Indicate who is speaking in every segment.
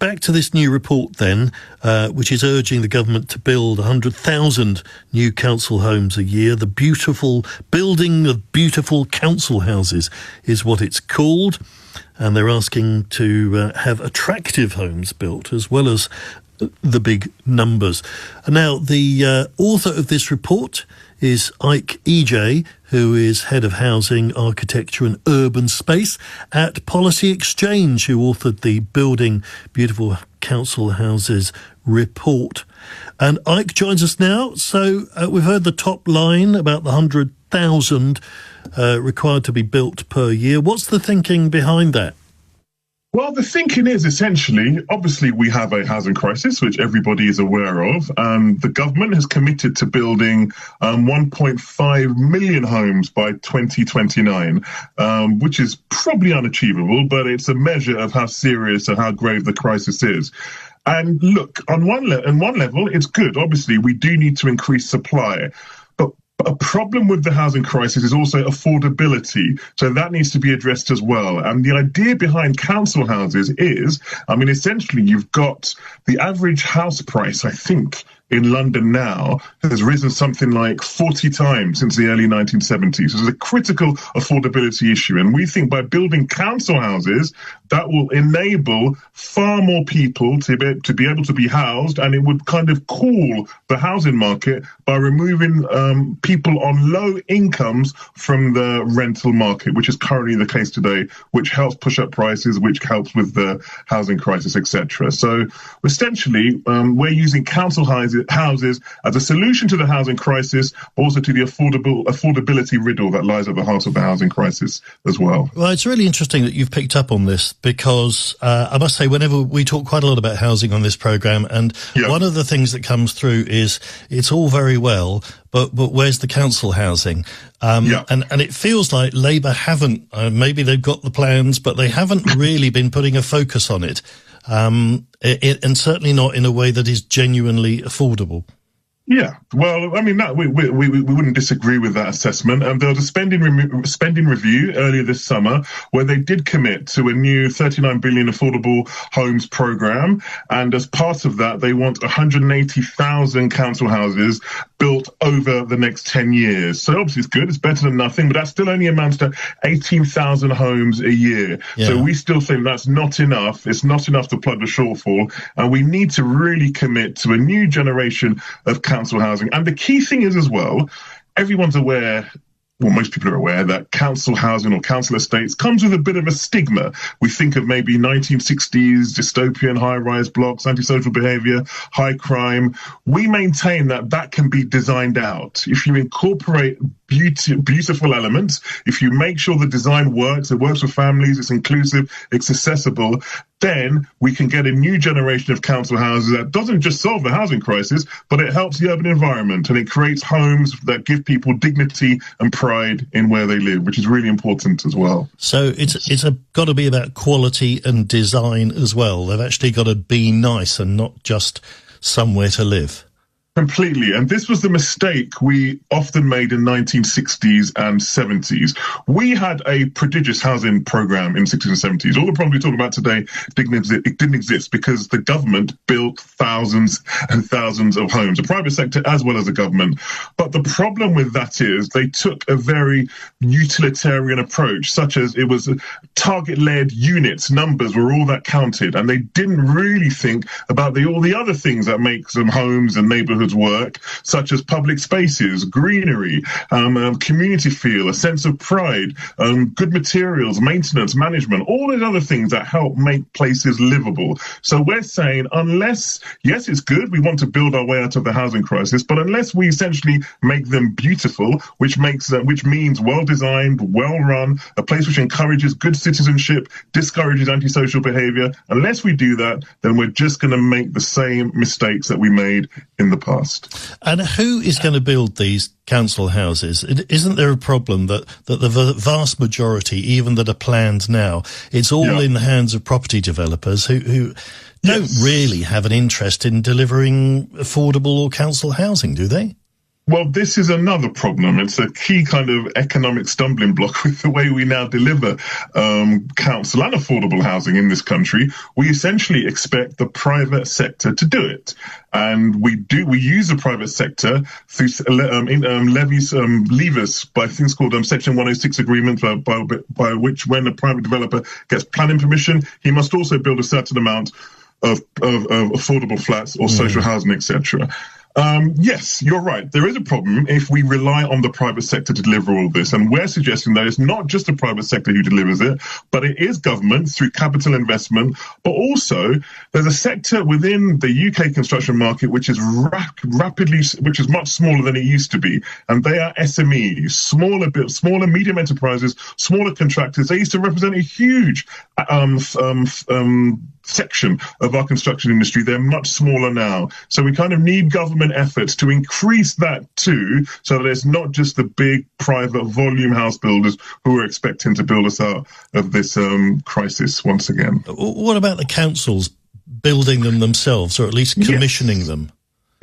Speaker 1: back to this new report then, which is urging the government to build 100,000 new council homes a year. The beautiful building of beautiful council houses is what it's called. And they're asking to have attractive homes built as well as the big numbers. Now, the author of this report is Ike Ijeh, who is Head of Housing, Architecture and Urban Space at Policy Exchange, who authored the Building Beautiful Council Houses report. And Ike joins us now. So we've heard the top line about the 100,000 required to be built per year. What's the thinking behind that?
Speaker 2: Well, the thinking is essentially, obviously, we have a housing crisis, which everybody is aware of. The government has committed to building 1.5 million homes by 2029, which is probably unachievable, but it's a measure of how serious and how grave the crisis is. And look, on one level, it's good. Obviously, we do need to increase supply. A problem with the housing crisis is also affordability. So that needs to be addressed as well. And the idea behind council houses is, essentially you've got the average house price, I think, in London now has risen something like 40 times since the early 1970s. So it's a critical affordability issue. And we think by building council houses, that will enable far more people to be able to be housed, and it would kind of cool the housing market by removing people on low incomes from the rental market, which is currently the case today, which helps push up prices, which helps with the housing crisis, etc. So essentially, we're using council houses as a solution to the housing crisis, but also to the affordability riddle that lies at the heart of the housing crisis as well.
Speaker 1: Well, it's really interesting that you've picked up on this, because I must say, whenever we talk quite a lot about housing on this programme, and one of the things that comes through is it's all very well, but where's the council housing? And it feels like Labour haven't, maybe they've got the plans, but they haven't really been putting a focus on it. And certainly not in a way that is genuinely affordable.
Speaker 2: Yeah, well, we wouldn't disagree with that assessment. There was a spending review earlier this summer where they did commit to a new 39 billion affordable homes program, and as part of that, they want 180,000 council houses built over the next 10 years. So obviously it's good, it's better than nothing, but that still only amounts to 18,000 homes a year. Yeah. So we still think that's not enough. It's not enough to plug the shortfall, and we need to really commit to a new generation of council housing. And the key thing is as well, everyone's aware, well, most people are aware that council housing or council estates comes with a bit of a stigma. We think of maybe 1960s dystopian high-rise blocks, antisocial behaviour, high crime. We maintain that can be designed out. If you incorporate beautiful elements, if you make sure the design works, it works for families, it's inclusive, it's accessible, then we can get a new generation of council houses that doesn't just solve the housing crisis, but it helps the urban environment, and it creates homes that give people dignity and pride in where they live, which is really important as well.
Speaker 1: So it's got to be about quality and design as well. They've actually got to be nice and not just somewhere to live.
Speaker 2: Completely. And this was the mistake we often made in 1960s and 70s. We had a prodigious housing program in 60s and 70s. All the problems we talk about today didn't exist because the government built thousands and thousands of homes, the private sector as well as the government. But the problem with that is they took a very utilitarian approach, such as it was target-led units, numbers were all that counted, and they didn't really think about all the other things that make some homes and neighborhoods work, such as public spaces, greenery, community feel, a sense of pride, good materials, maintenance, management, all those other things that help make places livable. So we're saying, unless, yes, it's good, we want to build our way out of the housing crisis, but unless we essentially make them beautiful, which means well-designed, well-run, a place which encourages good citizenship, discourages antisocial behavior, unless we do that, then we're just going to make the same mistakes that we made in the past.
Speaker 1: And who is going to build these council houses? Isn't there a problem that the vast majority, even that are planned now, it's all in the hands of property developers who don't really have an interest in delivering affordable or council housing, do they?
Speaker 2: Well, this is another problem. It's a key kind of economic stumbling block with the way we now deliver council and affordable housing in this country. We essentially expect the private sector to do it. And we use the private sector through levers by things called Section 106 agreements, by which when a private developer gets planning permission, he must also build a certain amount of affordable flats or social housing, etc. Yes, you're right. There is a problem if we rely on the private sector to deliver all this. And we're suggesting that it's not just the private sector who delivers it, but it is government through capital investment. But also, there's a sector within the UK construction market which is which is much smaller than it used to be. And they are SMEs, smaller, medium enterprises, smaller contractors. They used to represent a huge section of our construction industry. They're much smaller now. So we kind of need government efforts to increase that too, so that it's not just the big private volume house builders who are expecting to build us out of this crisis once again.
Speaker 1: What about the councils building them themselves, or at least commissioning them?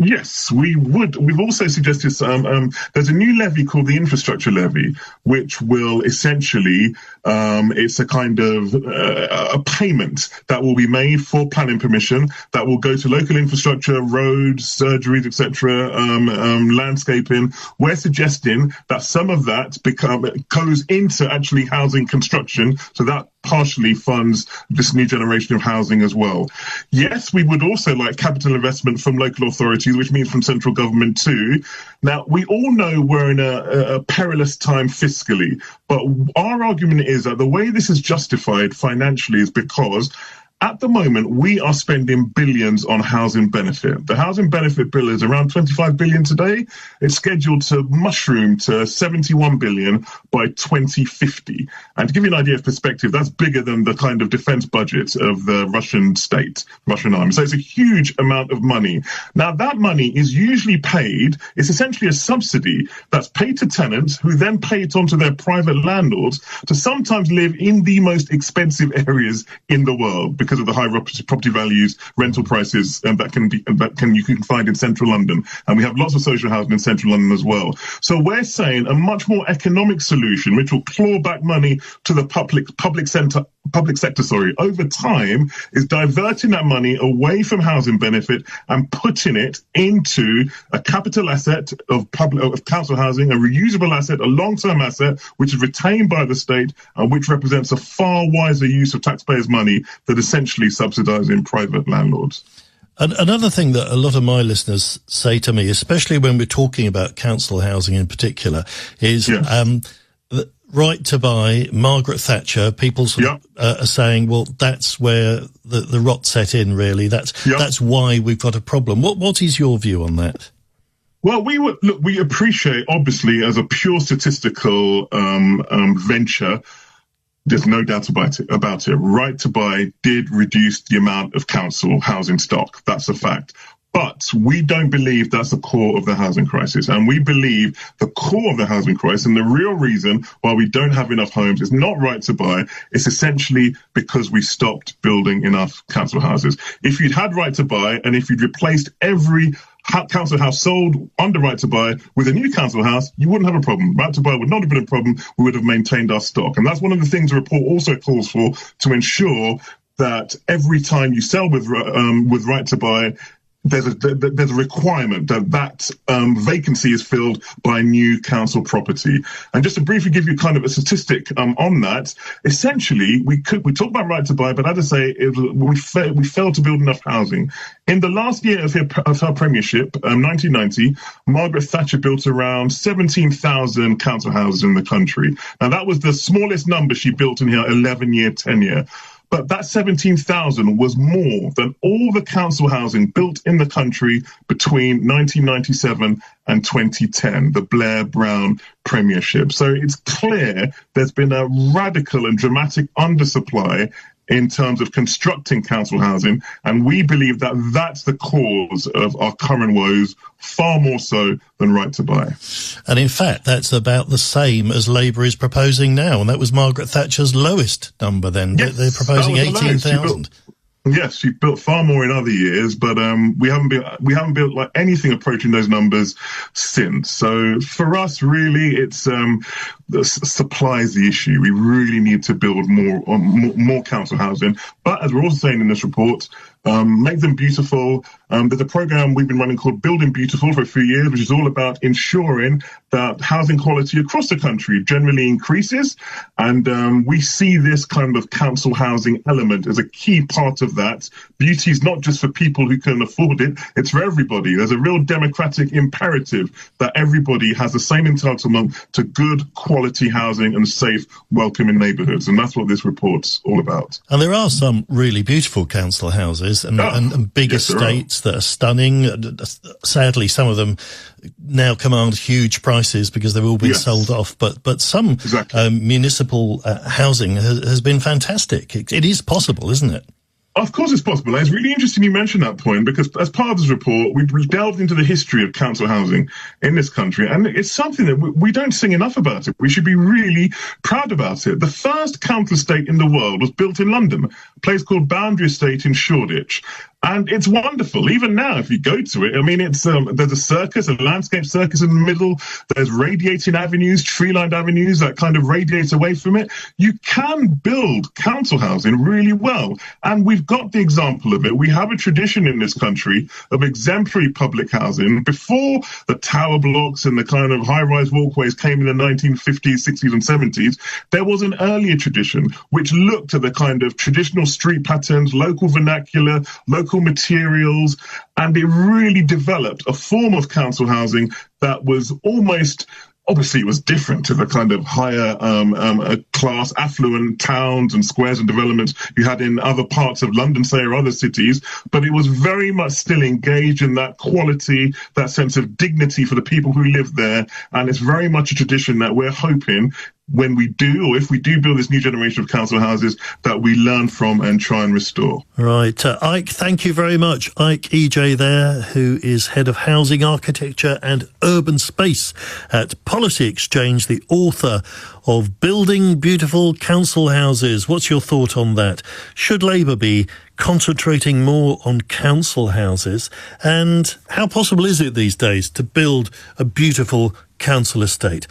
Speaker 2: Yes, we would. We've also suggested there's a new levy called the infrastructure levy, which will essentially, it's a kind of a payment that will be made for planning permission that will go to local infrastructure, roads, surgeries, etc., landscaping. We're suggesting that some of that goes into actually housing construction, so that partially funds this new generation of housing as well. Yes, we would also like capital investment from local authorities, which means from central government too. Now, we all know we're in a perilous time fiscally, but our argument is that the way this is justified financially is because at the moment, we are spending billions on housing benefit. The housing benefit bill is around 25 billion today. It's scheduled to mushroom to 71 billion by 2050. And to give you an idea of perspective, that's bigger than the kind of defense budget of the Russian state, Russian army. So it's a huge amount of money. Now, that money is usually paid, it's essentially a subsidy that's paid to tenants who then pay it on to their private landlords to sometimes live in the most expensive areas in the world, because of the high property values, rental prices, and you can find in central London. And we have lots of social housing in central London as well. So we're saying a much more economic solution, which will claw back money to the public sector over time, is diverting that money away from housing benefit and putting it into a capital asset of council housing, a reusable asset, a long-term asset, which is retained by the state and which represents a far wiser use of taxpayers' money than essentially subsidising private landlords.
Speaker 1: Another thing that a lot of my listeners say to me, especially when we're talking about council housing in particular, is right to buy, Margaret Thatcher, people are saying, well, that's where the rot set in, really. That's why we've got a problem. What is your view on that?
Speaker 2: Well, we appreciate, obviously, as a pure statistical venture, there's no doubt about it. Right to buy did reduce the amount of council housing stock. That's a fact. But we don't believe that's the core of the housing crisis. And we believe the core of the housing crisis and the real reason why we don't have enough homes is not right to buy. It's essentially because we stopped building enough council houses. If you'd had right to buy and if you'd replaced every council house sold under right to buy with a new council house, you wouldn't have a problem. Right to buy would not have been a problem. We would have maintained our stock. And that's one of the things the report also calls for, to ensure that every time you sell with right to buy, there's a requirement that vacancy is filled by new council property. And just to briefly give you kind of a statistic on that, essentially we talk about right to buy, but as I say, we failed to build enough housing. In the last year of her premiership, 1990, Margaret Thatcher built around 17,000 council houses in the country. Now that was the smallest number she built in her 11-year tenure. But that 17,000 was more than all the council housing built in the country between 1997 and 2010, the Blair-Brown premiership. So it's clear there's been a radical and dramatic undersupply in terms of constructing council housing, and we believe that that's the cause of our current woes, far more so than right to buy.
Speaker 1: And in fact, that's about the same as Labour is proposing now, and that was Margaret Thatcher's lowest number then.
Speaker 2: Yes,
Speaker 1: they're proposing 18,000.
Speaker 2: Yes, we've built far more in other years, but we haven't built like anything approaching those numbers since. So for us, really, it's the supply is the issue. We really need to build more council housing. But as we're also saying in this report, make them beautiful. There's a program we've been running called Building Beautiful for a few years, which is all about ensuring that housing quality across the country generally increases. And we see this kind of council housing element as a key part of that. Beauty is not just for people who can afford it, it's for everybody. There's a real democratic imperative that everybody has the same entitlement to good quality housing and safe, welcoming neighbourhoods. And that's what this report's all about.
Speaker 1: And there are some really beautiful council houses and big estates that are stunning. Sadly, some of them now command huge prices because they've all been sold off. But some municipal housing has been fantastic. It is possible, isn't it?
Speaker 2: Of course it's possible. And it's really interesting you mentioned that point, because as part of this report, we delved into the history of council housing in this country. And it's something that we don't sing enough about it. We should be really proud about it. The first council estate in the world was built in London, a place called Boundary Estate in Shoreditch. And it's wonderful. Even now, if you go to it, I mean, it's there's a circus, a landscape circus in the middle. There's radiating avenues, tree-lined avenues that kind of radiate away from it. You can build council housing really well. And we've got the example of it. We have a tradition in this country of exemplary public housing. Before the tower blocks and the kind of high-rise walkways came in the 1950s, 60s and 70s, there was an earlier tradition which looked at the kind of traditional street patterns, local vernacular, local materials, and it really developed a form of council housing that was almost, obviously it was different to the kind of higher class, affluent towns and squares and developments you had in other parts of London, say, or other cities, but it was very much still engaged in that quality, that sense of dignity for the people who live there, and it's very much a tradition that we're hoping when we do, or if we do build this new generation of council houses, that we learn from and try and restore.
Speaker 1: Right. Ike, thank you very much. Ike Ijeh there, who is Head of Housing, Architecture and Urban Space at Policy Exchange, the author of Building Beautiful Council Houses. What's your thought on that? Should Labour be concentrating more on council houses? And how possible is it these days to build a beautiful council estate?